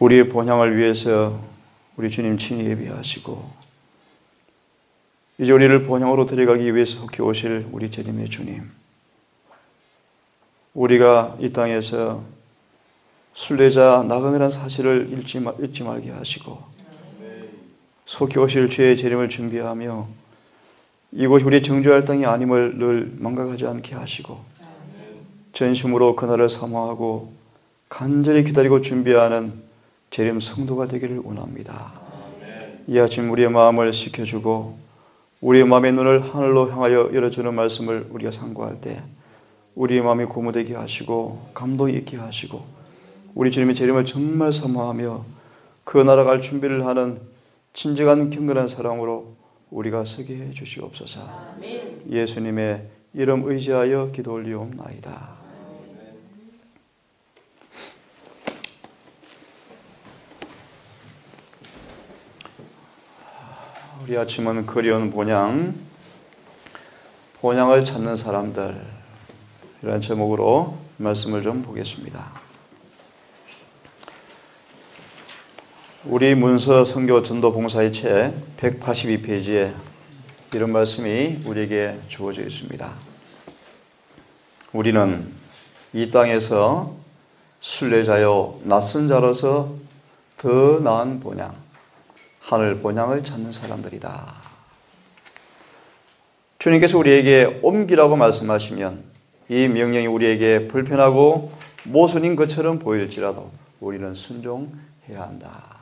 우리의 본향을 위해서 우리 주님 친히 예비하시고 이제 우리를 본향으로 데려가기 위해서 속히 오실 우리 재림의 주님, 우리가 이 땅에서 순례자 나그네라는 사실을 잊지 말게 하시고 속히 오실 주의 재림을 준비하며 이곳이 우리의 정죄할 땅이 아님을 늘 망각하지 않게 하시고 전심으로 그날을 사모하고 간절히 기다리고 준비하는 재림 성도가 되기를 원합니다. 이 아침 우리의 마음을 식혀주고 우리의 마음의 눈을 하늘로 향하여 열어주는 말씀을 우리가 상고할 때 우리의 마음이 고무되게 하시고 감동이 있게 하시고 우리 주님의 재림을 정말 사모하며 그 나라 갈 준비를 하는 진정한 경건한 사랑으로 우리가 서게 해 주시옵소서. 예수님의 이름 의지하여 기도 올리옵나이다. 우리 아침은 그리운 본향을 찾는 사람들, 이런 제목으로 말씀을 좀 보겠습니다. 우리 문서 선교 전도 봉사의 책 182페이지에 이런 말씀이 우리에게 주어져 있습니다. 우리는 이 땅에서 순례자요 낯선 자로서 더 나은 본향, 하늘 본향을 찾는 사람들이다. 주님께서 우리에게 옮기라고 말씀하시면 이 명령이 우리에게 불편하고 모순인 것처럼 보일지라도 우리는 순종해야 한다.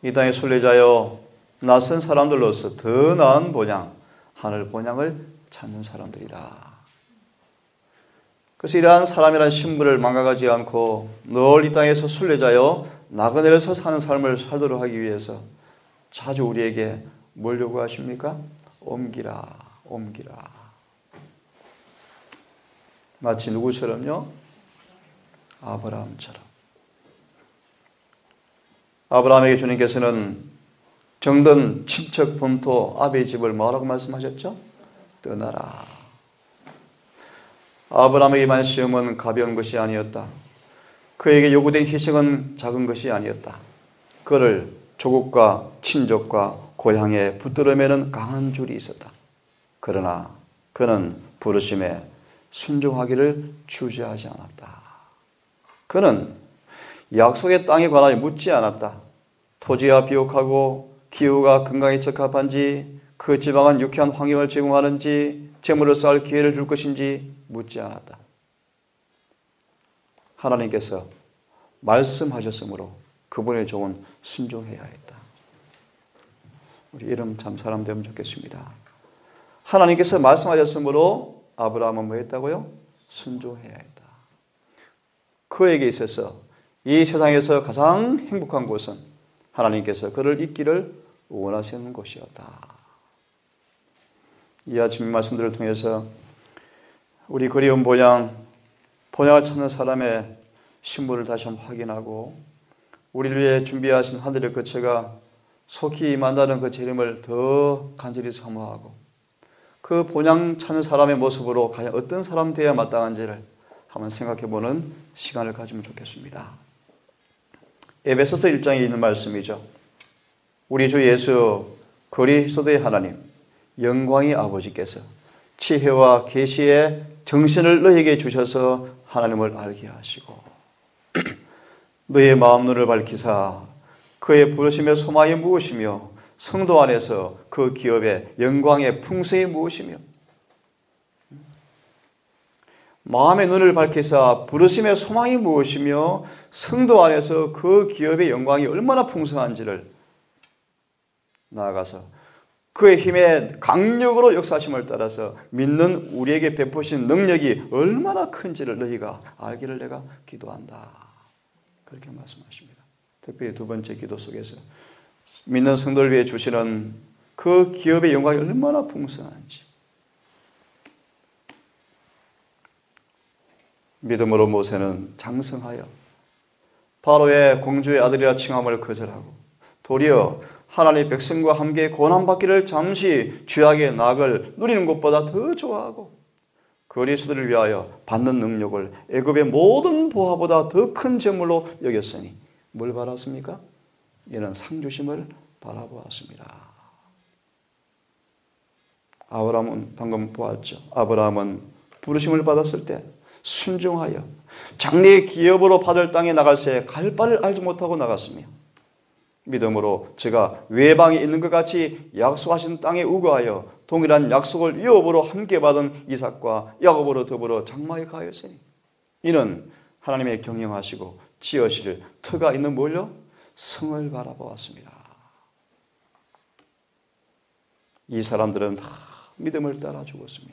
이 땅의 순례자여 낯선 사람들로서 더 나은 본향, 하늘 본향을 찾는 사람들이다. 그래서 이러한 사람이라는 신분을 망각하지 않고 늘 이 땅에서 순례자여 나그네로서 사는 삶을 살도록 하기 위해서 자주 우리에게 뭘 요구하십니까? 옮기라, 옮기라. 마치 누구처럼요? 아브라함처럼. 아브라함에게 주님께서는 정든 친척 본토 아비의 집을 뭐라고 말씀하셨죠? 떠나라. 아브라함에게 임한 시험은 가벼운 것이 아니었다. 그에게 요구된 희생은 작은 것이 아니었다. 그를 조국과 친족과 고향에 붙들어매는 강한 줄이 있었다. 그러나 그는 부르심에 순종하기를 주저하지 않았다. 그는 약속의 땅에 관하여 묻지 않았다. 토지가 비옥하고 기후가 건강에 적합한지, 그 지방은 유쾌한 환경을 제공하는지, 재물을 쌓을 기회를 줄 것인지 묻지 않았다. 하나님께서 말씀하셨으므로 그분의 종은 순종해야 했다. 우리 이름 참 사람 되면 좋겠습니다. 하나님께서 말씀하셨으므로 아브라함은 뭐 했다고요? 순종해야 했다. 그에게 있어서 이 세상에서 가장 행복한 곳은 하나님께서 그를 있기를 원하시는 곳이었다. 이 아침 말씀들을 통해서 우리 그리운 본향을 찾는 사람의 신분을 다시 한번 확인하고 우리를 위해 준비하신 하늘의 거처가 속히 임한다는 그 재림을 더 간절히 사모하고 그 본향 찾는 사람의 모습으로 과연 어떤 사람 되어야 마땅한지를 한번 생각해보는 시간을 가지면 좋겠습니다. 에베소서 1장에 있는 말씀이죠. 우리 주 예수 그리스도의 하나님 영광의 아버지께서 지혜와 계시의 정신을 너희에게 주셔서 하나님을 알게 하시고 너희의 마음 눈을 밝히사 그의 부르심의 소망이 무엇이며 성도 안에서 그 기업의 영광의 풍성이 무엇이며 마음의 눈을 밝히사 부르심의 소망이 무엇이며 성도 안에서 그 기업의 영광이 얼마나 풍성한지를 나아가서 그의 힘의 강력으로 역사하심을 따라서 믿는 우리에게 베푸신 능력이 얼마나 큰지를 너희가 알기를 내가 기도한다. 그렇게 말씀하십니다. 특별히 두 번째 기도 속에서 믿는 성도를 위해 주시는 그 기업의 영광이 얼마나 풍성한지 믿음으로 모세는 장성하여 바로의 공주의 아들이라 칭함을 거절하고 도리어 하나님의 백성과 함께 고난받기를 잠시 죄악의 낙을 누리는 것보다 더 좋아하고 그 어리수들을 위하여 받는 능력을 애굽의 모든 보화보다 더 큰 재물로 여겼으니 뭘 바랐습니까? 이는 상주심을 바라보았습니다. 아브라함은 방금 보았죠. 아브라함은 부르심을 받았을 때 순종하여 장래의 기업으로 받을 땅에 나갈 새 갈 바를 알지 못하고 나갔으며 믿음으로 제가 외방에 있는 것 같이 약속하신 땅에 우거하여 동일한 약속을 유업으로 함께 받은 이삭과 야곱으로 더불어 장막에 가였으니 이는 하나님의 경영하시고 지으실 터가 있는 뭘요? 성을 바라보았습니다. 이 사람들은 다 믿음을 따라 죽었으며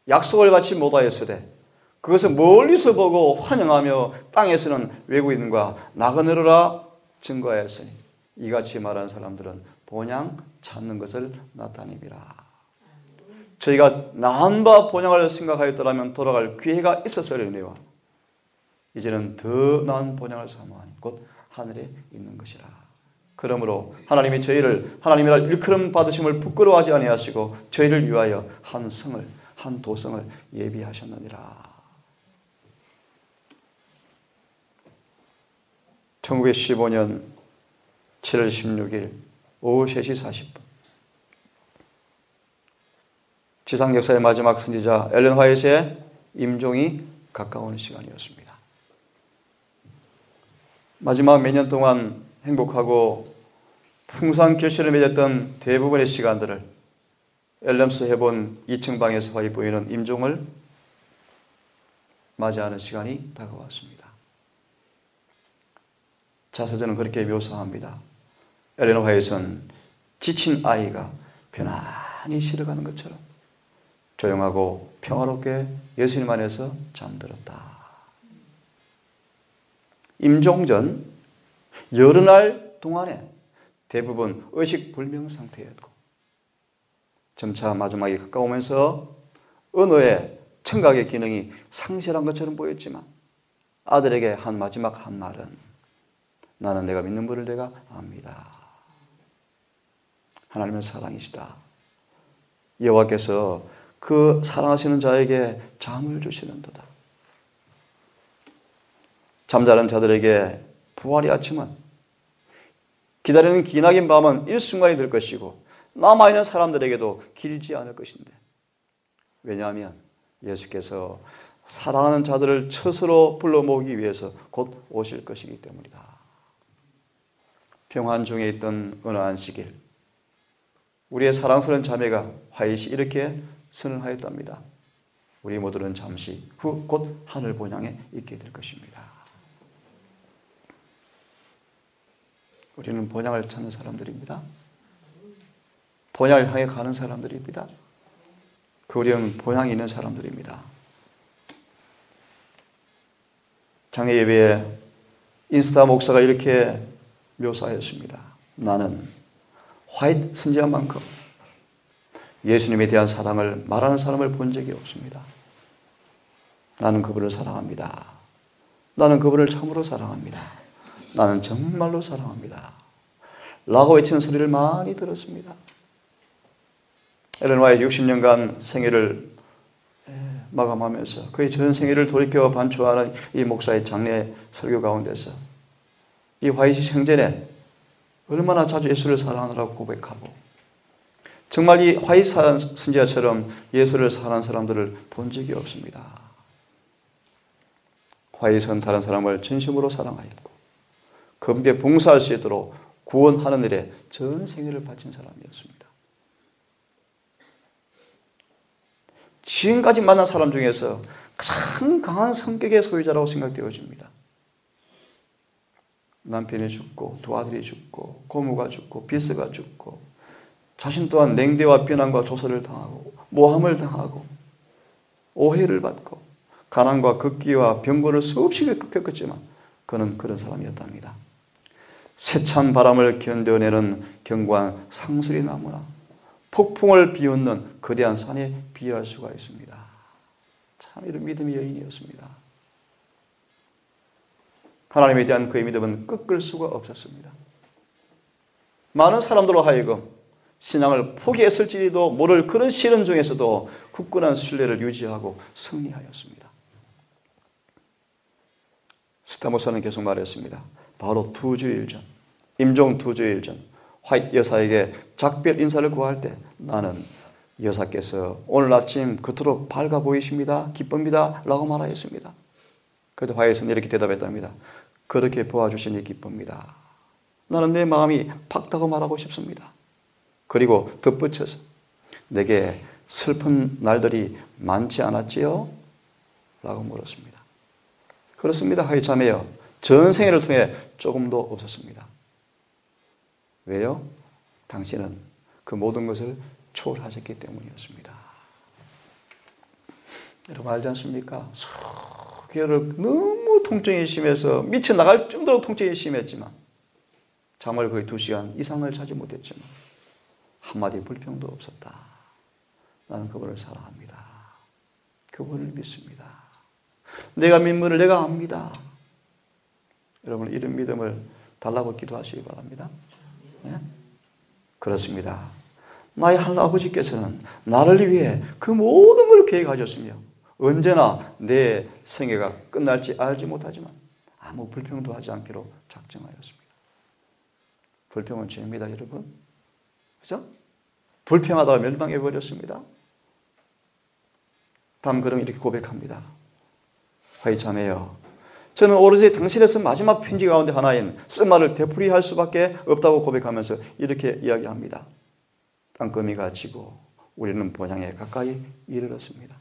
약속을 받지 못하였으되 그것을 멀리서 보고 환영하며 땅에서는 외국인과 나그네로라 증거하였으니 이같이 말하는 사람들은 본향 찾는 것을 나타냅니다. 저희가 나은 바 본향을 생각하였더라면 돌아갈 기회가 있었으려니와 이제는 더 나은 본향을 사모하니 곧 하늘에 있는 것이라. 그러므로 하나님이 저희를 하나님이라 일컬음 받으심을 부끄러워하지 아니하시고 저희를 위하여 한 성을 한 도성을 예비하셨느니라. 1915년 7월 16일 오후 3시 40분 지상 역사의 마지막 선지자 엘렌 화이트의 임종이 가까운 시간이었습니다. 마지막 몇 년 동안 행복하고 풍성한 결실을 맺었던 대부분의 시간들을 엘렘스 해본 2층 방에서 보이는 임종을 맞이하는 시간이 다가왔습니다. 자서전은 그렇게 묘사합니다. 엘렌 화이트는 지친 아이가 편안히 쉬어가는 것처럼 조용하고 평화롭게 예수님 안에서 잠들었다. 임종 전 여러 날 동안에 대부분 의식불명 상태였고 점차 마지막이 가까우면서 언어의 청각의 기능이 상실한 것처럼 보였지만 아들에게 한 마지막 한 말은 나는 내가 믿는 분을 내가 압니다. 하나님은 사랑이시다. 여호와께서 그 사랑하시는 자에게 잠을 주시는도다. 잠자는 자들에게 부활의 아침은 기다리는 기나긴 밤은 일순간이 될 것이고 남아있는 사람들에게도 길지 않을 것인데 왜냐하면 예수께서 사랑하는 자들을 처소로 불러 모으기 위해서 곧 오실 것이기 때문이다. 평안 중에 있던 어느 안식일 우리의 사랑스러운 자매가 화이시 이렇게 선언하였답니다. 우리 모두는 잠시 후 곧 하늘 본향에 있게 될 것입니다. 우리는 본향을 찾는 사람들입니다. 본향을 향해 가는 사람들입니다. 우리는 본향이 있는 사람들입니다. 장례 예배에 인스타 목사가 이렇게 묘사했습니다. 나는 화이트 선지자만큼 예수님에 대한 사랑을 말하는 사람을 본 적이 없습니다. 나는 그분을 사랑합니다. 나는 그분을 참으로 사랑합니다. 나는 정말로 사랑합니다. 라고 외치는 소리를 많이 들었습니다. 엘렌 화이트 60년간 생애를 마감하면서 그의 전 생애를 돌이켜 반추하는 이 목사의 장례 설교 가운데서 이 화이트 생전에 얼마나 자주 예수를 사랑하느라고 고백하고 정말 이 화이트 선지자처럼 예수를 사랑하는 사람들을 본 적이 없습니다. 화이트는 다른 사람을 진심으로 사랑하였고 검게 봉사할 수 있도록 구원하는 일에 전 생애를 바친 사람이었습니다. 지금까지 만난 사람 중에서 가장 강한 성격의 소유자라고 생각되어집니다. 남편이 죽고 두 아들이 죽고 고모가 죽고 비서가 죽고 자신 또한 냉대와 비난과 조소를 당하고 모함을 당하고 오해를 받고 가난과 극기와 병고를 수없이 겪었지만 그는 그런 사람이었답니다. 세찬 바람을 견뎌내는 견고한 상수리 나무나 폭풍을 비웃는 거대한 산에 비유할 수가 있습니다. 참 이런 믿음의 여인이었습니다. 하나님에 대한 그의 믿음은 꺾을 수가 없었습니다. 많은 사람들로 하여금 신앙을 포기했을지도 모를 그런 시련 중에서도 굳건한 신뢰를 유지하고 승리하였습니다. 스타 목사는 계속 말했습니다. 바로 2주일 전, 임종 2주일 전 화이트 여사에게 작별 인사를 구할 때 나는 여사께서 오늘 아침 그토록 밝아 보이십니다. 기쁩니다. 라고 말하였습니다. 그때 화이트는 이렇게 대답했답니다. 그렇게 보아주시니 기쁩니다. 나는 내 마음이 밝다고 말하고 싶습니다. 그리고 덧붙여서 내게 슬픈 날들이 많지 않았지요? 라고 물었습니다. 그렇습니다. 화이트자매요. 전생애를 통해 조금도 없었습니다. 왜요? 당신은 그 모든 것을 초월하셨기 때문이었습니다. 여러분 알지 않습니까? 수개월 너무 통증이 심해서 미쳐나갈 정도로 통증이 심했지만 잠을 거의 2시간 이상을 자지 못했지만 한마디 불평도 없었다. 나는 그분을 사랑합니다. 그분을 믿습니다. 내가 믿음을 내가 압니다. 여러분 이런 믿음을 달라고 기도하시기 바랍니다. 네? 그렇습니다. 나의 하나님 아버지께서는 나를 위해 그 모든 걸 계획하셨으며 언제나 내 생애가 끝날지 알지 못하지만 아무 불평도 하지 않기로 작정하였습니다. 불평은 죄입니다, 여러분. 그죠? 불평하다가 멸망해버렸습니다. 다음 그럼 이렇게 고백합니다. 화이자매여, 저는 오로지 당신의 쓴 마지막 편지 가운데 하나인 쓴말을 되풀이할 수밖에 없다고 고백하면서 이렇게 이야기합니다. 땅거미가 지고 우리는 본향에 가까이 이르렀습니다.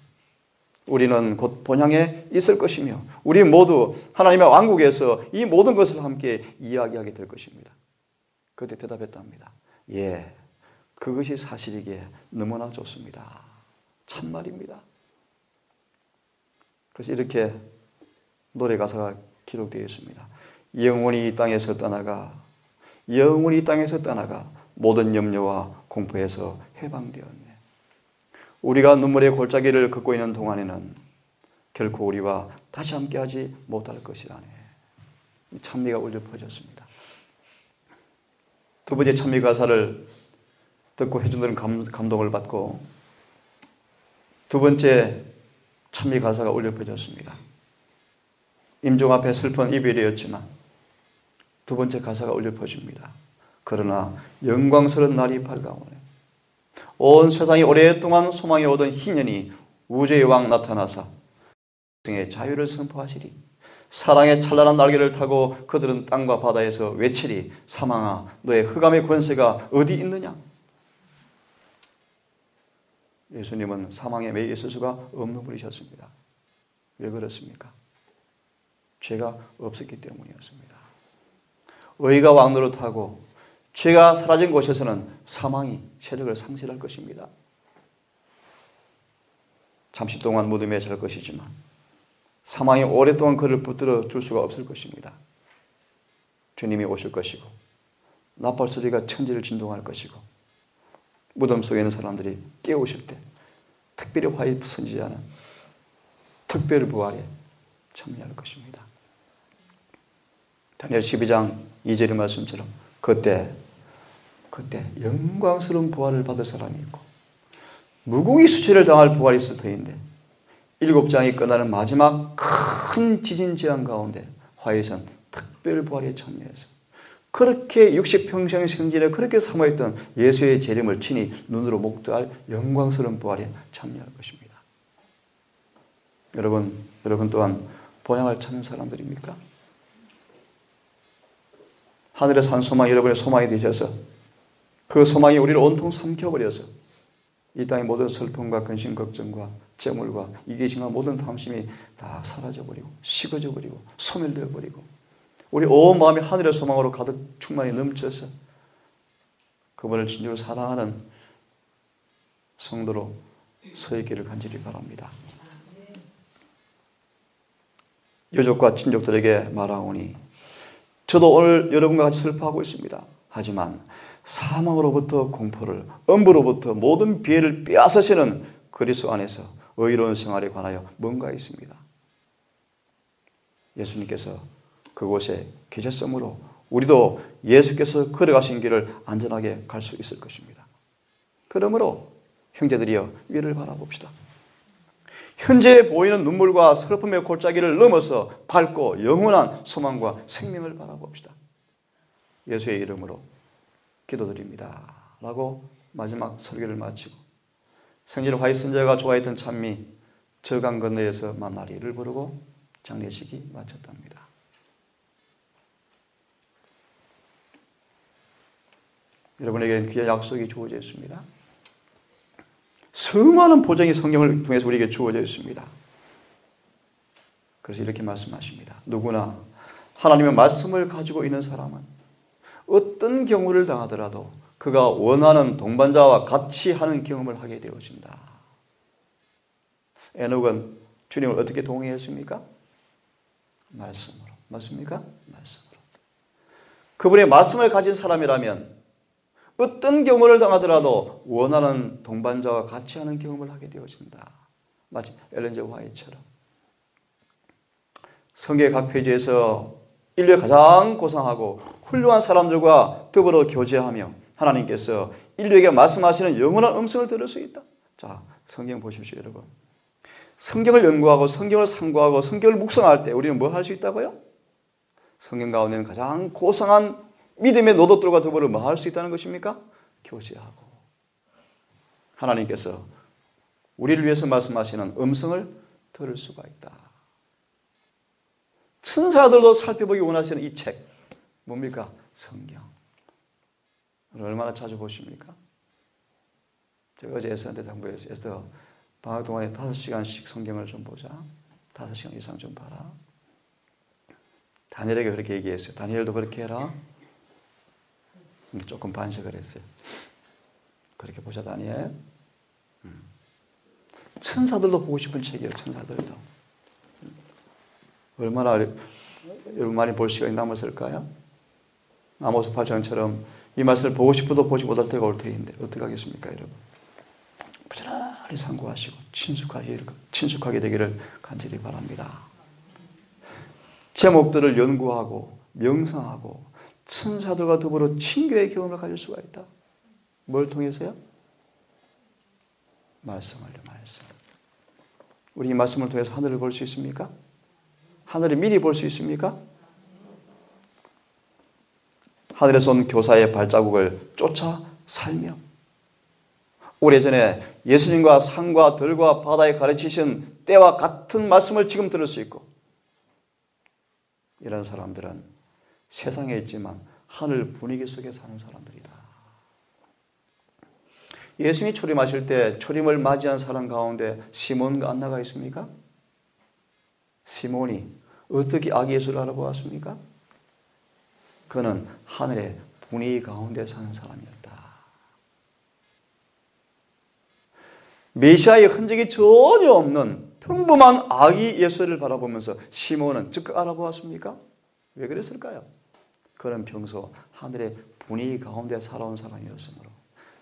우리는 곧 본향에 있을 것이며 우리 모두 하나님의 왕국에서 이 모든 것을 함께 이야기하게 될 것입니다. 그때 대답했답니다. 예, 그것이 사실이기에 너무나 좋습니다. 참말입니다. 그래서 이렇게 노래 가사가 기록되어 있습니다. 영원히 이 땅에서 떠나가 모든 염려와 공포에서 해방되었네. 우리가 눈물의 골짜기를 걷고 있는 동안에는 결코 우리와 다시 함께하지 못할 것이라네. 찬미가 울려 퍼졌습니다. 두 번째 찬미 가사를 듣고 해준다는 감동을 받고 두 번째 찬미 가사가 울려 퍼졌습니다. 임종 앞에 슬픈 이별이었지만 두 번째 가사가 울려 퍼집니다. 그러나 영광스러운 날이 밝아오네. 온 세상이 오랫동안 소망해 오던 희년이 우주의 왕 나타나사 세상의 자유를 선포하시리. 사랑의 찬란한 날개를 타고 그들은 땅과 바다에서 외치리. 사망아, 너의 흑암의 권세가 어디 있느냐? 예수님은 사망에 매여 있을 수가 없는 분이셨습니다. 왜 그렇습니까? 죄가 없었기 때문이었습니다. 의가 왕노릇하고 죄가 사라진 곳에서는 사망이 세력을 상실할 것입니다. 잠시 동안 무덤에 잘 것이지만 사망이 오랫동안 그를 붙들어 줄 수가 없을 것입니다. 주님이 오실 것이고 나팔 소리가 천지를 진동할 것이고 무덤 속에 있는 사람들이 깨우실 때 특별히 화입 선지자는 특별 부활에 참여할 것입니다. 다니엘 12장 2절의 말씀처럼 그때 영광스러운 부활을 받을 사람이 있고 무궁히 수치를 당할 부활이 있을 터인데 7장이 끝나는 마지막 큰 지진 재앙 가운데 화해선 특별 부활에 참여해서 그렇게 60평생 생전에 그렇게 사모했던 예수의 재림을 친히 눈으로 목도할 영광스러운 부활에 참여할 것입니다. 여러분 또한 본향을 찾는 사람들입니까? 하늘의 산 소망이 여러분의 소망이 되셔서 그 소망이 우리를 온통 삼켜버려서 이 땅의 모든 슬픔과 근심, 걱정과 재물과 이기심과 모든 탐심이 다 사라져버리고 식어져버리고 소멸되어버리고 우리 온 마음이 하늘의 소망으로 가득 충만히 넘쳐서 그분을 진정으로 사랑하는 성도로 서 있기를 간절히 바랍니다. 유족과 친족들에게 말하오니 저도 오늘 여러분과 같이 슬퍼하고 있습니다. 하지만 사망으로부터 공포를, 엄부로부터 모든 비애를 빼앗으시는 그리스도 안에서 의로운 생활에 관하여 뭔가 있습니다. 예수님께서 그곳에 계셨으므로 우리도 예수께서 걸어가신 길을 안전하게 갈 수 있을 것입니다. 그러므로 형제들이여 위를 바라봅시다. 현재 보이는 눈물과 슬픔의 골짜기를 넘어서 밝고 영원한 소망과 생명을 바라봅시다. 예수의 이름으로 기도드립니다. 라고 마지막 설교를 마치고 성질 화이트 선자가 좋아했던 찬미 저강 건너에서 만나리를 부르고 장례식이 마쳤답니다. 여러분에게 귀한 약속이 주어져 있습니다. 수많은 보장이 성경을 통해서 우리에게 주어져 있습니다. 그래서 이렇게 말씀하십니다. 누구나 하나님의 말씀을 가지고 있는 사람은 어떤 경우를 당하더라도 그가 원하는 동반자와 같이 하는 경험을 하게 되어진다. 에녹은 주님을 어떻게 동의했습니까? 말씀으로. 맞습니까? 말씀으로. 그분의 말씀을 가진 사람이라면 어떤 경우를 당하더라도 원하는 동반자와 같이 하는 경험을 하게 되어진다. 마치 엘렌 G. 화이트처럼. 성경의 각 페이지에서 인류에 가장 고상하고 훌륭한 사람들과 더불어 교제하며 하나님께서 인류에게 말씀하시는 영원한 음성을 들을 수 있다. 자, 성경 보십시오, 여러분. 성경을 연구하고 성경을 상고하고 성경을 묵상할 때 우리는 뭐 할 수 있다고요? 성경 가운데는 가장 고상한 믿음의 노릇들과 더불어 뭐 할 수 있다는 것입니까? 교제하고. 하나님께서 우리를 위해서 말씀하시는 음성을 들을 수가 있다. 천사들도 살펴보기 원하시는 이 책, 뭡니까? 성경. 얼마나 자주 보십니까? 제가 어제 에스더한테 당부해서 에스더 방학 동안에 5시간씩 성경을 좀 보자. 5시간 이상 좀 봐라. 다니엘에게 그렇게 얘기했어요. 다니엘도 그렇게 해라. 조금 반색을 했어요. 그렇게 보자, 다니엘. 천사들도 보고 싶은 책이에요. 천사들도. 얼마나 여러분 많이 볼 시간이 남았을까요? 아모스 8장처럼 이 말씀을 보고 싶어도 보지 못할 때가 올 터인데 어떻게 하겠습니까, 여러분? 부지런히 상고하시고 친숙하게 되기를 간절히 바랍니다. 제목들을 연구하고 명상하고 천사들과 더불어 친교의 경험을 가질 수가 있다. 뭘 통해서요? 말씀을요, 말씀. 우리 이 말씀을 통해서 하늘을 볼 수 있습니까? 하늘을 미리 볼 수 있습니까? 하늘에서 온 교사의 발자국을 쫓아 살며 오래전에 예수님과 산과 들과 바다에 가르치신 때와 같은 말씀을 지금 들을 수 있고 이런 사람들은 세상에 있지만 하늘 분위기 속에 사는 사람들이다. 예수님이 초림하실 때 초림을 맞이한 사람 가운데 시몬과 안나가 있습니까? 시몬이 어떻게 아기 예수를 알아보았습니까? 그는 하늘의 분위기 가운데 사는 사람이었다. 메시아의 흔적이 전혀 없는 평범한 아기 예수를 바라보면서 시몬은 즉각 알아보았습니까? 왜 그랬을까요? 그는 평소 하늘의 분위기 가운데 살아온 사람이었으므로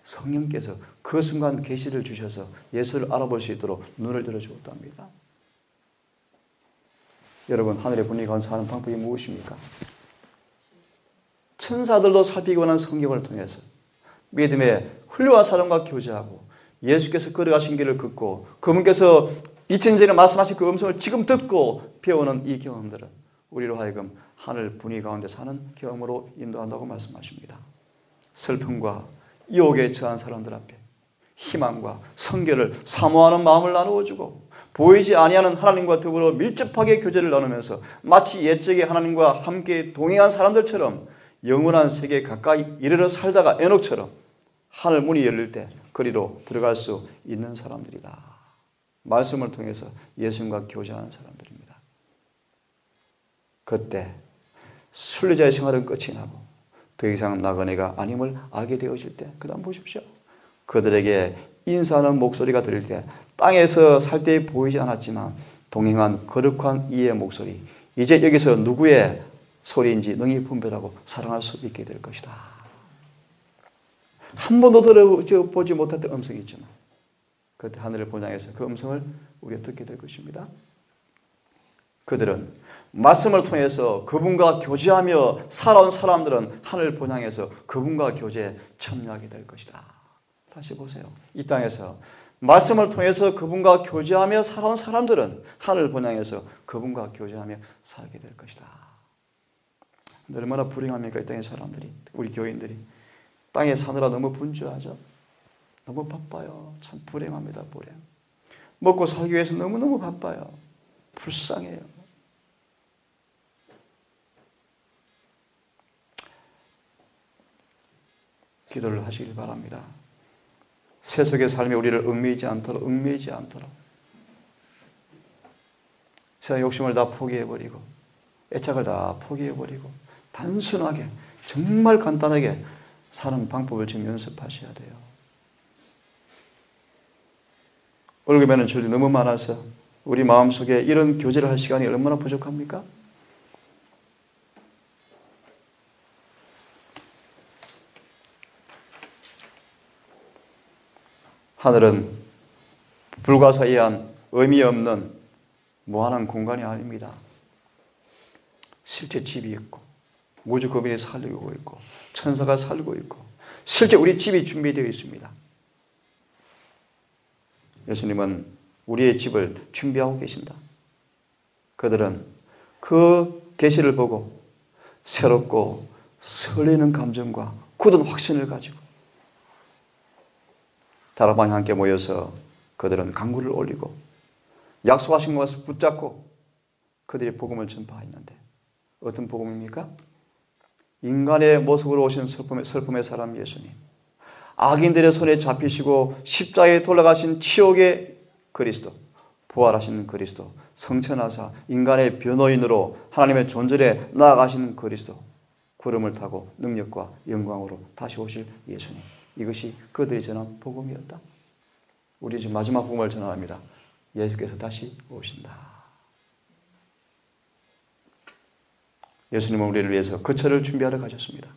성령께서 그 순간 계시를 주셔서 예수를 알아볼 수 있도록 눈을 열어주었답니다. 여러분, 하늘의 분위기 가운데 사는 방법이 무엇입니까? 천사들도 살피기 원한 성경을 통해서 믿음의 훌륭한 사람과 교제하고 예수께서 걸어가신 길을 걷고 그분께서 2000년 전에 말씀하신 그 음성을 지금 듣고 배우는 이 경험들은 우리로 하여금 하늘 분위기 가운데 사는 경험으로 인도한다고 말씀하십니다. 슬픔과 유혹에 처한 사람들 앞에 희망과 성결을 사모하는 마음을 나누어주고 보이지 아니하는 하나님과 더불어 밀접하게 교제를 나누면서 마치 옛적에 하나님과 함께 동행한 사람들처럼 영원한 세계에 가까이 이르러 살다가 에녹처럼 하늘 문이 열릴 때 거리로 들어갈 수 있는 사람들이다. 말씀을 통해서 예수님과 교제하는 사람들입니다. 그때 순례자의 생활은 끝이 나고 더 이상 나그네가 아님을 알게 되어질 때 그 다음 보십시오. 그들에게 인사하는 목소리가 들릴 때 땅에서 살 때 보이지 않았지만 동행한 거룩한 이의 목소리, 이제 여기서 누구의 소리인지 능히 분별하고 사랑할 수 있게 될 것이다. 한 번도 들어보지 못했던 음성이 있지만 그때 하늘을 본향해서 그 음성을 우리가 듣게 될 것입니다. 그들은 말씀을 통해서 그분과 교제하며 살아온 사람들은 하늘 본향해서 그분과 교제에 참여하게 될 것이다. 다시 보세요. 이 땅에서 말씀을 통해서 그분과 교제하며 살아온 사람들은 하늘 본향에서 그분과 교제하며 살게 될 것이다. 얼마나 불행합니까? 이 땅의 사람들이, 우리 교인들이. 땅에 사느라 너무 분주하죠. 너무 바빠요. 참 불행합니다. 불행. 먹고 살기 위해서 너무너무 바빠요. 불쌍해요. 기도를 하시길 바랍니다. 세속의 삶이 우리를 얽매이지 않도록, 세상 욕심을 다 포기해버리고, 애착을 다 포기해버리고, 단순하게, 정말 간단하게 사는 방법을 지금 연습하셔야 돼요. 월급에는 줄이 너무 많아서 우리 마음속에 이런 교제를 할 시간이 얼마나 부족합니까? 하늘은 불가사의한 의미 없는 무한한 공간이 아닙니다. 실제 집이 있고 우주거민이 살고 있고 천사가 살고 있고 실제 우리 집이 준비되어 있습니다. 예수님은 우리의 집을 준비하고 계신다. 그들은 그 계시를 보고 새롭고 설레는 감정과 굳은 확신을 가지고 다락방에 함께 모여서 그들은 강구를 올리고 약속하신 것을 붙잡고 그들이 복음을 전파했는데 어떤 복음입니까? 인간의 모습으로 오신 슬픔의 사람 예수님, 악인들의 손에 잡히시고 십자가에 돌아가신 치욕의 그리스도, 부활하신 그리스도, 성천하사 인간의 변호인으로 하나님의 존재에 나아가시는 그리스도, 구름을 타고 능력과 영광으로 다시 오실 예수님. 이것이 그들이 전한 복음이었다. 우리 지금 마지막 복음을 전합니다. 예수께서 다시 오신다. 예수님은 우리를 위해서 거처를 준비하러 가셨습니다.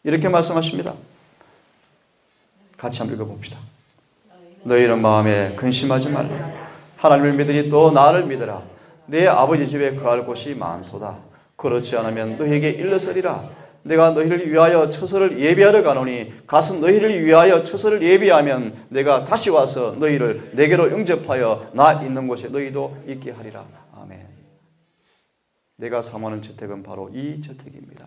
이렇게 말씀하십니다. 같이 한번 읽어봅시다. 너희는 마음에 근심하지 말라. 하나님을 믿으니 또 나를 믿으라. 내 아버지 집에 거할 곳이 많도다. 그렇지 않으면 너희에게 일렀으리라. 내가 너희를 위하여 처소를 예비하러 가노니 가서 너희를 위하여 처소를 예비하면 내가 다시 와서 너희를 내게로 영접하여 나 있는 곳에 너희도 있게 하리라. 아멘. 내가 사모하는 저택은 바로 이 저택입니다.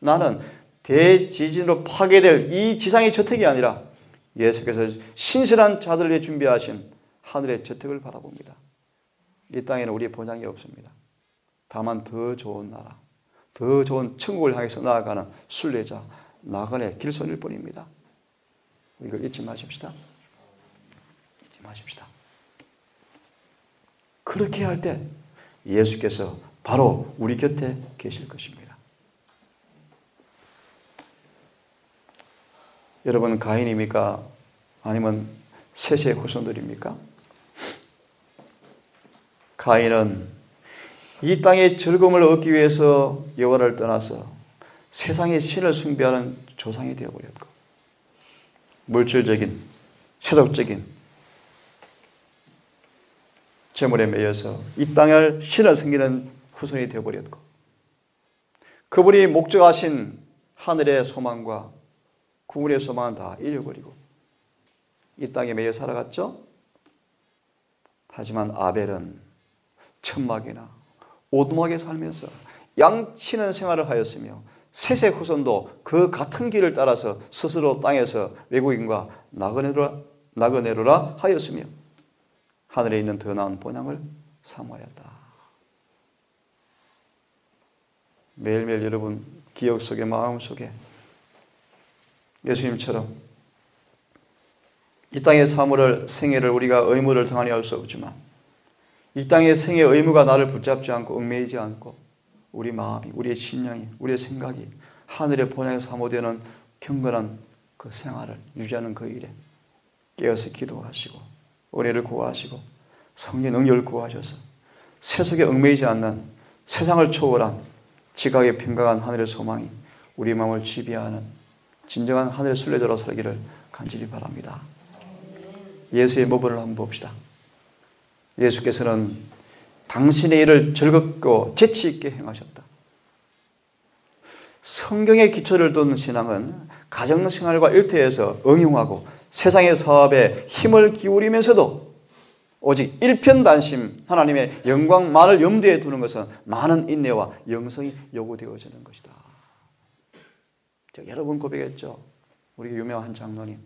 나는 대지진으로 파괴될 이 지상의 저택이 아니라 예수께서 신실한 자들을 위해 준비하신 하늘의 저택을 바라봅니다. 이 땅에는 우리의 본향이 없습니다. 다만 더 좋은 나라, 더 좋은 천국을 향해서 나아가는 순례자, 나그네 길손일 뿐입니다. 이걸 잊지 마십시다. 잊지 마십시다. 그렇게 할 때 예수께서 바로 우리 곁에 계실 것입니다. 여러분 가인입니까? 아니면 셋의 후손들입니까? 가인은 이 땅의 즐거움을 얻기 위해서 여호와를 떠나서 세상의 신을 숭배하는 조상이 되어버렸고 물질적인, 세속적인 재물에 매여서 이 땅을 신을 섬기는 후손이 되어버렸고 그분이 목적하신 하늘의 소망과 구원의 소망은 다 잃어버리고 이 땅에 매여 살아갔죠. 하지만 아벨은 천막이나 오두막에 살면서 양치는 생활을 하였으며 셋의 후손도 그 같은 길을 따라서 스스로 땅에서 외국인과 나그네로라 하였으며 하늘에 있는 더 나은 본향을 사모하였다. 매일매일 여러분 기억 속에 마음 속에 예수님처럼 이 땅의 사물을 생애를 우리가 의무를 당하니 할 수 없지만 이 땅의 생애 의무가 나를 붙잡지 않고 얽매이지 않고 우리 마음이, 우리의 신령이, 우리의 생각이 하늘의 본향에 사모되는 경건한 그 생활을 유지하는 그 일에 깨어서 기도하시고 은혜를 구하시고 성령 능력을 구하셔서 세속에 얽매이지 않는 세상을 초월한 지각의 평강한 하늘의 소망이 우리 마음을 지배하는 진정한 하늘의 순례자로 살기를 간절히 바랍니다. 예수의 모범을 한번 봅시다. 예수께서는 당신의 일을 즐겁고 재치 있게 행하셨다. 성경의 기초를 둔 신앙은 가정생활과 일터에서 응용하고 세상의 사업에 힘을 기울이면서도 오직 일편단심 하나님의 영광만을 염두에 두는 것은 많은 인내와 영성이 요구되어지는 것이다. 제가 여러 번 고백했죠. 우리 유명한 장로님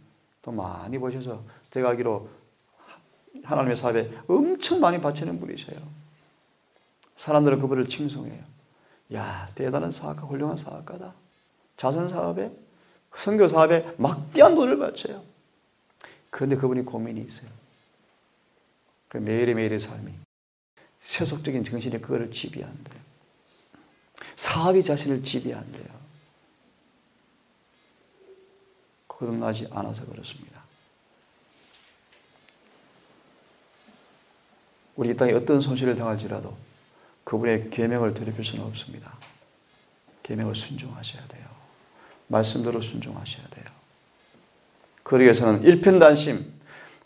또 많이 보셔서 제가 알기로 하나님의 사업에 엄청 많이 바치는 분이셔요. 사람들은 그분을 칭송해요. 야, 대단한 사업가, 훌륭한 사업가다. 자선 사업에, 선교 사업에 막대한 돈을 바쳐요. 그런데 그분이 고민이 있어요. 그 매일매일의 삶이 세속적인 정신이 그거를 지배한대요. 사업이 자신을 지배한대요. 거듭나지 않아서 그렇습니다. 우리 이 땅에 어떤 손실을 당할지라도 그분의 계명을 더럽힐 수는 없습니다. 계명을 순종하셔야 돼요. 말씀대로 순종하셔야 돼요. 그러기 위해서는 일편단심,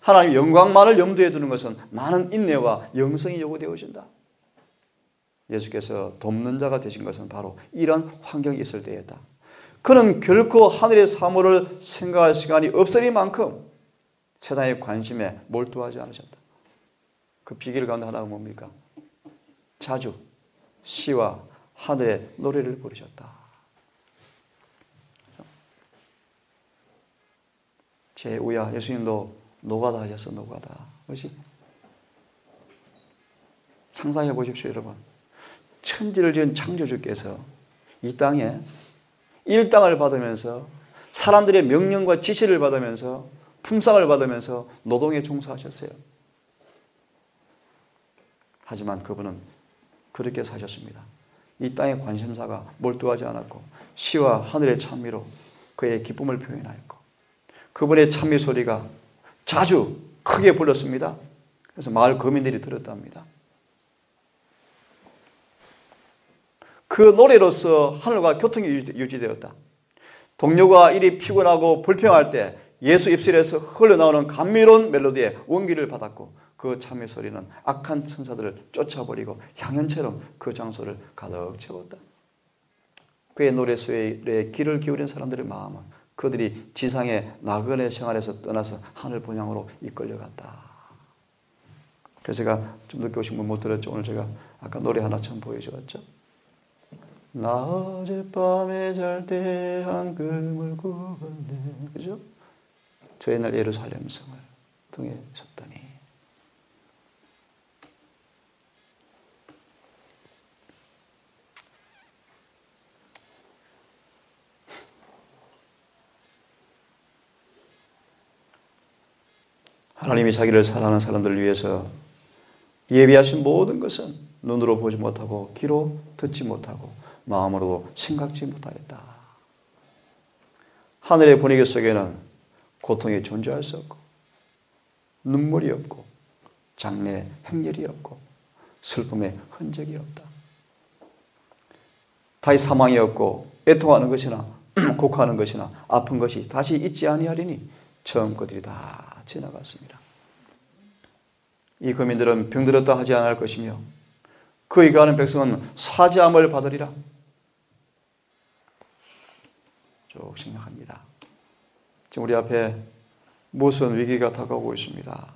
하나님의 영광만을 염두에 두는 것은 많은 인내와 영성이 요구되어진다. 예수께서 돕는 자가 되신 것은 바로 이런 환경이 있을 때였다. 그는 결코 하늘의 사물을 생각할 시간이 없을 만큼 세상의 관심에 몰두하지 않으셨다. 그 비결 가운데 하나가 뭡니까? 자주 시와 하늘의 노래를 부르셨다. 제5야 예수님도 노가다 하셨어. 노가다. 뭐지? 상상해 보십시오, 여러분. 천지를 지은 창조주께서 이 땅에 일당을 받으면서 사람들의 명령과 지시를 받으면서 품삯을 받으면서 노동에 종사하셨어요. 하지만 그분은 그렇게 사셨습니다. 이 땅의 관심사가 몰두하지 않았고 시와 하늘의 찬미로 그의 기쁨을 표현하였고 그분의 찬미 소리가 자주 크게 불렀습니다. 그래서 마을 거민들이 들었답니다. 그 노래로서 하늘과 교통이 유지되었다. 동료가 일이 피곤하고 불평할 때 예수 입술에서 흘러나오는 감미로운 멜로디에 온기를 받았고 그 찬미 소리는 악한 천사들을 쫓아버리고 향연처럼 그 장소를 가득 채웠다. 그의 노래소리에 귀를 기울인 사람들의 마음은 그들이 지상의 나그네 생활에서 떠나서 하늘 본향으로 이끌려갔다. 그래서 제가 좀 늦게 오신 분 못 들었죠? 오늘 제가 아까 노래 하나 처음 보여주었죠? 나 어젯밤에 잘 때 한금을 구웠네. 그죠? 저 옛날 예루살렘 성을 등에 섰더니 하나님이 자기를 사랑하는 사람들을 위해서 예비하신 모든 것은 눈으로 보지 못하고 귀로 듣지 못하고 마음으로도 생각지 못하였다. 하늘의 분위기 속에는 고통이 존재할 수 없고 눈물이 없고 장래 행렬이 없고 슬픔의 흔적이 없다. 다시 사망이 없고 애통하는 것이나 곡하는 것이나 아픈 것이 다시 있지 아니하리니 처음 것들이 다 지나갔습니다. 이 거민들은 병들었다 하지 않을 것이며 그의 가는 백성은 사죄함을 받으리라. 쭉 생각합니다. 지금 우리 앞에 무슨 위기가 다가오고 있습니다.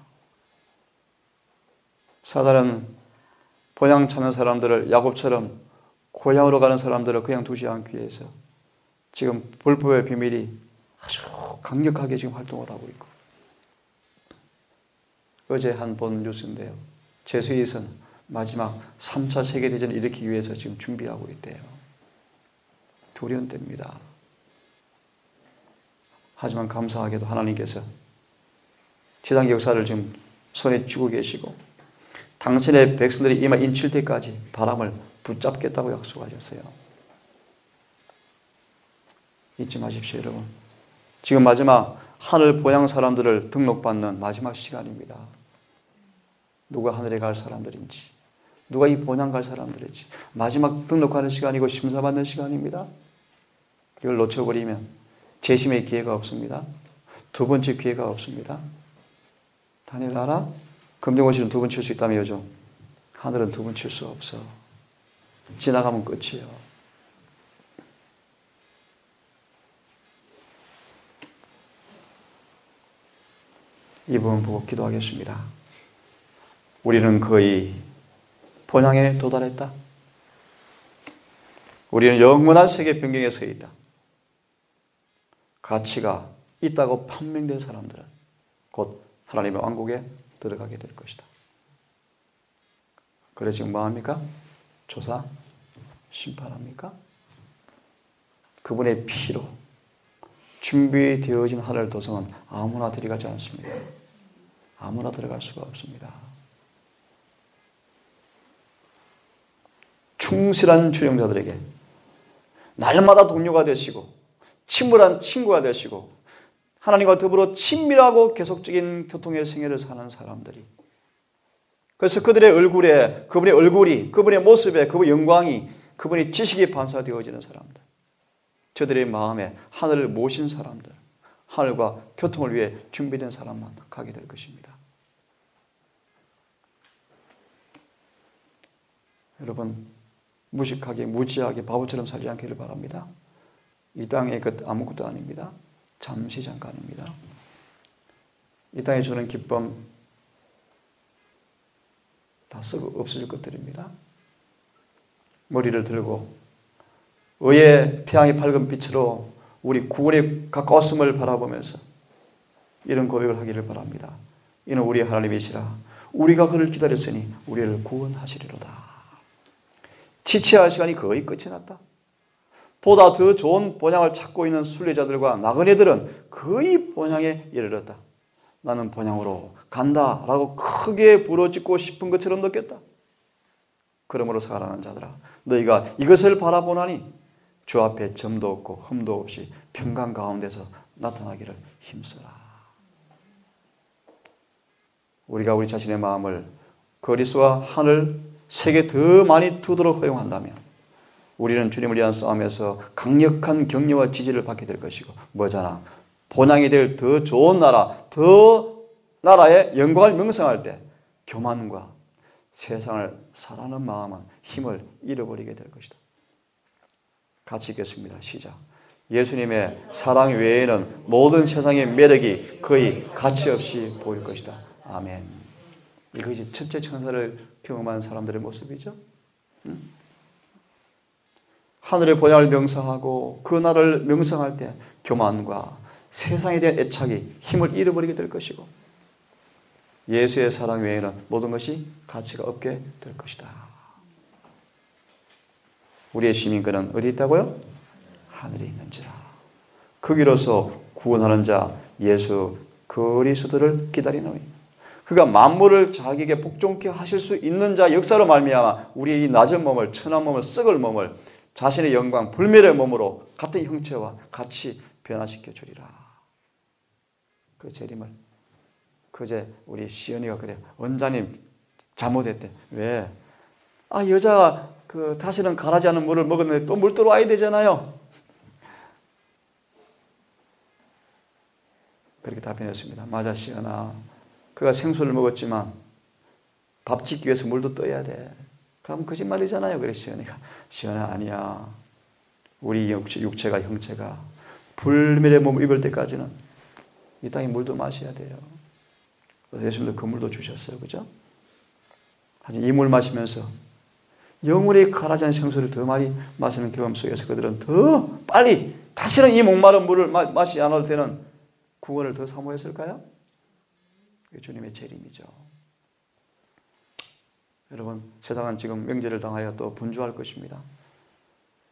사단은 본향 찾는 사람들을 야곱처럼 고향으로 가는 사람들을 그냥 두지 않기 위해서 지금 불법의 비밀이 아주 강력하게 지금 활동을 하고 있고 어제 한 본 뉴스인데요. 제스윗은 마지막 3차 세계대전을 일으키기 위해서 지금 준비하고 있대요. 두려운 때입니다. 하지만 감사하게도 하나님께서 지상 역사를 지금 손에 쥐고 계시고 당신의 백성들이 이마 인칠 때까지 바람을 붙잡겠다고 약속하셨어요. 잊지 마십시오, 여러분. 지금 마지막 하늘 보양 사람들을 등록받는 마지막 시간입니다. 누가 하늘에 갈 사람들인지, 누가 이 본향 갈 사람들인지 마지막 등록하는 시간이고 심사받는 시간입니다. 이걸 놓쳐버리면 재심의 기회가 없습니다. 두 번째 기회가 없습니다. 다니엘 알아? 금정고시는 두 번 칠 수 있다며 요즘. 하늘은 두 번 칠 수 없어. 지나가면 끝이에요. 이 부분 보고 기도하겠습니다. 우리는 거의 본향에 도달했다. 우리는 영원한 세계 변경에 서 있다. 가치가 있다고 판명된 사람들은 곧 하나님의 왕국에 들어가게 될 것이다. 그래 지금 뭐합니까? 조사, 심판합니까? 그분의 피로 준비되어진 하늘 도성은 아무나 들어가지 않습니다. 아무나 들어갈 수가 없습니다. 충실한 주영자들에게 날마다 동료가 되시고 친밀한 친구가 되시고 하나님과 더불어 친밀하고 계속적인 교통의 생애를 사는 사람들이, 그래서 그들의 얼굴에 그분의 얼굴이, 그분의 모습에 그분의 영광이, 그분의 지식이 반사되어지는 사람들, 저들의 마음에 하늘을 모신 사람들, 하늘과 교통을 위해 준비된 사람만 가게 될 것입니다. 여러분, 무식하게 무지하게 바보처럼 살지 않기를 바랍니다. 이 땅의 것 아무것도 아닙니다. 잠시 잠깐입니다. 이 땅에 주는 기쁨 다 썩어 없어질 것들입니다. 머리를 들고 의의 태양의 밝은 빛으로 우리 구원에 가까웠음을 바라보면서 이런 고백을 하기를 바랍니다. 이는 우리 하나님이시라. 우리가 그를 기다렸으니 우리를 구원하시리로다. 지체할 시간이 거의 끝이 났다. 보다 더 좋은 본향을 찾고 있는 순례자들과 나그네들은 거의 본향에 이르렀다. 나는 본향으로 간다라고 크게 부르짖고 싶은 것처럼 느꼈다. 그러므로 사랑하는 자들아, 너희가 이것을 바라보나니 주 앞에 점도 없고 흠도 없이 평강 가운데서 나타나기를 힘쓰라. 우리가 우리 자신의 마음을 그리스도와 하늘, 세계 더 많이 두도록 허용한다면 우리는 주님을 위한 싸움에서 강력한 격려와 지지를 받게 될 것이고, 뭐잖아, 본향이 될 더 좋은 나라, 더 나라의 영광을 명성할 때 교만과 세상을 사랑하는 마음은 힘을 잃어버리게 될 것이다. 같이 읽겠습니다. 시작. 예수님의 사랑 외에는 모든 세상의 매력이 거의 가치없이 보일 것이다. 아멘. 이것이 첫째 천사를 경험한 사람들의 모습이죠. 하늘의 본향을 명상하고 그 나라를 명상할 때 교만과 세상에 대한 애착이 힘을 잃어버리게 될 것이고, 예수의 사랑 외에는 모든 것이 가치가 없게 될 것이다. 우리의 시민권은 어디 있다고요? 하늘에 있는지라. 거기로서 구원하는 자 예수 그리스도를 기다리노니 그가 만물을 자기에게 복종케 하실 수 있는 자 역사로 말미암아 우리의 이 낮은 몸을, 천한 몸을, 썩을 몸을 자신의 영광, 불멸의 몸으로 같은 형체와 같이 변화시켜 주리라. 그 재림을 그제 우리 시연이가 그래. 원자님 잘못했대. 왜? 여자가 다시는 가라지 않은 물을 먹었는데 또 물 들어와야 되잖아요. 그렇게 답변했습니다. 맞아, 시연아. 그가 생수를 먹었지만 밥 짓기 위해서 물도 떠야 돼. 그럼 거짓말이잖아요. 그래, 시연이가. 시연아, 아니야. 우리 육체가, 형체가 불멸의 몸을 입을 때까지는 이 땅에 물도 마셔야 돼요. 그래서 예수님도 그 물도 주셨어요. 그죠? 하지만 이 물 마시면서 영원히 가라지 않은 생수를 더 많이 마시는 경험 속에서 그들은 더 빨리 다시는 이 목마른 물을 마시지 않을 때는 구원을 더 사모했을까요? 이게 주님의 재림이죠. 여러분, 세상은 지금 명절을 당하여 또 분주할 것입니다.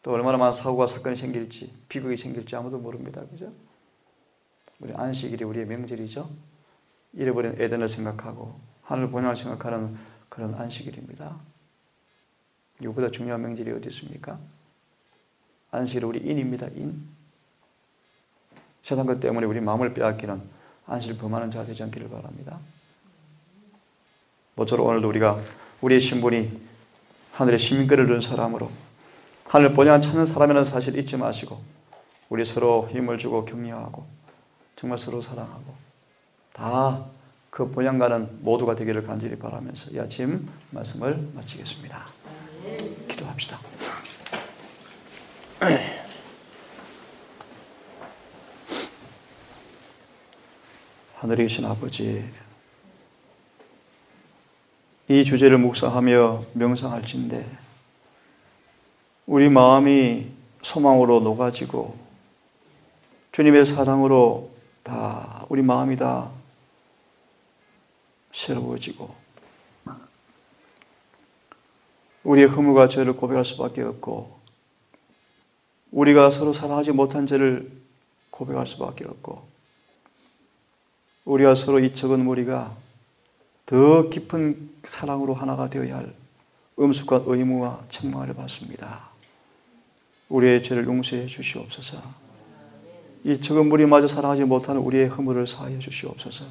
또 얼마나 많은 사고가 사건이 생길지, 비극이 생길지 아무도 모릅니다. 그죠? 우리 안식일이 우리의 명절이죠. 잃어버린 에덴을 생각하고 하늘 본향을 생각하는 그런 안식일입니다. 이보다 중요한 명절이 어디 있습니까? 안식일은 우리 인입니다. 인. 세상 것 때문에 우리 마음을 빼앗기는 안식일 범하는 자 되지 않기를 바랍니다. 모쪼록 오늘도 우리가 우리의 신분이 하늘의 시민권을 얻은 사람으로 하늘 본향을 찾는 사람이라는 사실 잊지 마시고 우리 서로 힘을 주고 격려하고 정말 서로 사랑하고 다 그 본향 가는 모두가 되기를 간절히 바라면서 이 아침 말씀을 마치겠습니다. 기도합시다. 하늘에 계신 아버지, 이 주제를 묵상하며 명상할진대 우리 마음이 소망으로 녹아지고 주님의 사랑으로 다 우리 마음이 다 새로워지고 우리의 허물과 죄를 고백할 수밖에 없고 우리가 서로 사랑하지 못한 죄를 고백할 수밖에 없고 우리가 서로 이적은 우리가 더 깊은 사랑으로 하나가 되어야 할 음습과 의무와 책망을 받습니다. 우리의 죄를 용서해 주시옵소서. 이 적은 무리마저 사랑하지 못하는 우리의 허물을 사하여 주시옵소서.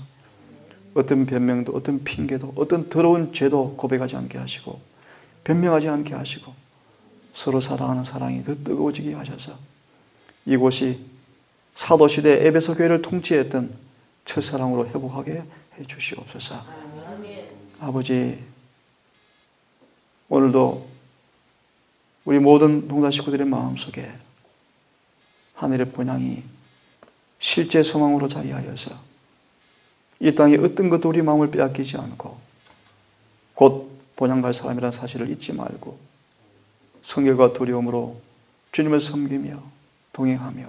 어떤 변명도 어떤 핑계도 어떤 더러운 죄도 고백하지 않게 하시고 변명하지 않게 하시고 서로 사랑하는 사랑이 더 뜨거워지게 하셔서 이곳이 사도시대 에베소 교회를 통치했던 첫사랑으로 회복하게 해 주시옵소서. 아버지, 오늘도 우리 모든 동단 식구들의 마음속에 하늘의 본향이 실제 소망으로 자리하여서 이 땅에 어떤 것도 우리 마음을 빼앗기지 않고 곧 본향갈 사람이라는 사실을 잊지 말고 성결과 두려움으로 주님을 섬기며 동행하며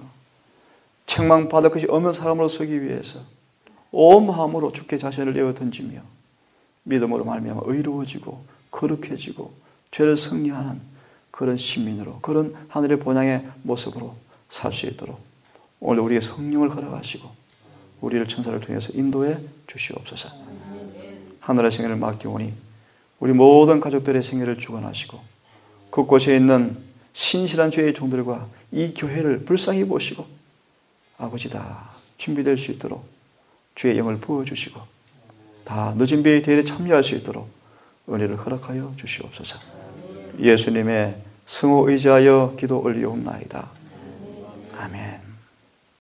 책망받을 것이 없는 사람으로 서기 위해서 온 마음으로 주께 자신을 내어 던지며 믿음으로 말미암아 의로워지고 거룩해지고 죄를 승리하는 그런 시민으로 그런 하늘의 본향의 모습으로 살 수 있도록 오늘 우리의 성령을 허락하시고 우리를 천사를 통해서 인도해 주시옵소서. 하늘의 생애를 맡기오니 우리 모든 가족들의 생애를 주관하시고 그곳에 있는 신실한 주의 종들과 이 교회를 불쌍히 보시고 아버지 다 준비될 수 있도록 주의 영을 부어주시고 다 늦은 비의 대회에 참여할 수 있도록 은혜를 허락하여 주시옵소서. 예수님의 성호 의지하여 기도 올리옵나이다. 아멘.